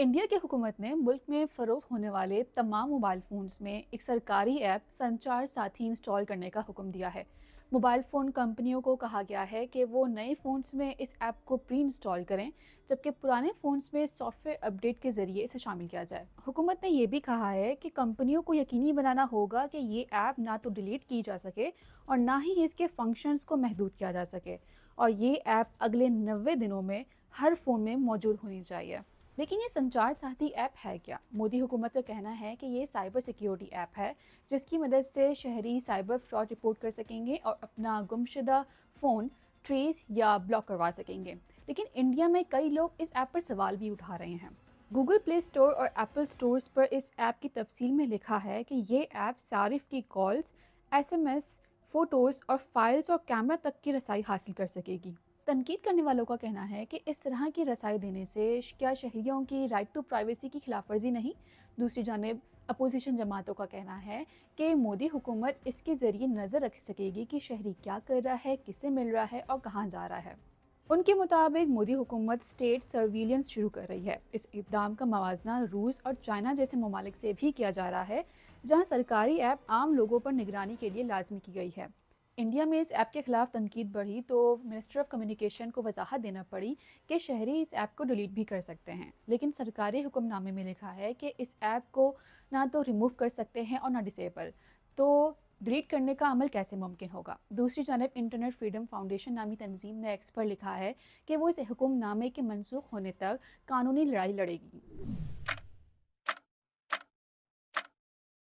India की हुकूमत ने मुल्क में फ़रोख्त होने वाले तमाम मोबाइल फ़ोन्स में एक सरकारी ऐप संचार साथी इंस्टॉल करने का हुक्म दिया है। मोबाइल फ़ोन कंपनियों को कहा गया है कि वो नए फ़ोन्स में इस ऐप को प्री इंस्टॉल करें, जबकि पुराने फ़ोन्स में सॉफ्टवेयर अपडेट के ज़रिए इसे शामिल किया जाए। हुकूमत ने यह भी कहा है कि कंपनियों को यकीनी बनाना होगा कि ये ऐप ना तो डिलीट की जा सके और ना ही इसके फंक्शंस को महदूद किया जा सके, और ये ऐप अगले 90 दिनों में हर फ़ोन में मौजूद होनी चाहिए। लेकिन ये संचार साथी ऐप है क्या? मोदी हुकूमत का कहना है कि ये साइबर सिक्योरिटी ऐप है, जिसकी मदद से शहरी साइबर फ्रॉड रिपोर्ट कर सकेंगे और अपना गुमशुदा फ़ोन ट्रेस या ब्लॉक करवा सकेंगे। लेकिन इंडिया में कई लोग इस ऐप पर सवाल भी उठा रहे हैं। गूगल प्ले स्टोर और एप्पल स्टोर्स पर इस ऐप की तफसील में लिखा है कि ये ऐप सारिफ की कॉल्स, एसएमएस, फ़ोटोज़ और फाइल्स और कैमरा तक की रसाई हासिल कर सकेगी। तनकीद करने वालों का कहना है कि इस तरह की रसाई देने से क्या शहरियों की राइट टू प्राइवेसी की खिलाफवर्जी नहीं? दूसरी जानिब अपोजिशन जमातों का कहना है कि मोदी हुकूमत इसके ज़रिए नज़र रख सकेगी कि शहरी क्या कर रहा है, किसे मिल रहा है और कहाँ जा रहा है। उनके मुताबिक मोदी हुकूमत स्टेट सर्विलेंस शुरू कर रही है। इस इक़दाम का मवाजना रूस और चाइना जैसे ममालिक से भी किया जा रहा है, जहाँ सरकारी ऐप आम लोगों पर निगरानी के लिए लाजमी की गई है। इंडिया में इस ऐप के खिलाफ तनकीद बढ़ी तो मिनिस्ट्री ऑफ कम्युनिकेशन को वजाहत देना पड़ी कि शहरी इस ऐप को डिलीट भी कर सकते हैं, लेकिन सरकारी हुक्मनामे में लिखा है कि इस ऐप को ना तो रिमूव कर सकते हैं और ना डिसेबल, तो डिलीट करने का अमल कैसे मुमकिन होगा? दूसरी जानब इंटरनेट फ्रीडम फाउंडेशन नामी तंजीम ने एक्स पर लिखा है कि वो इस हुक्मनामे के मनसूख होने तक कानूनी लड़ाई लड़ेगी।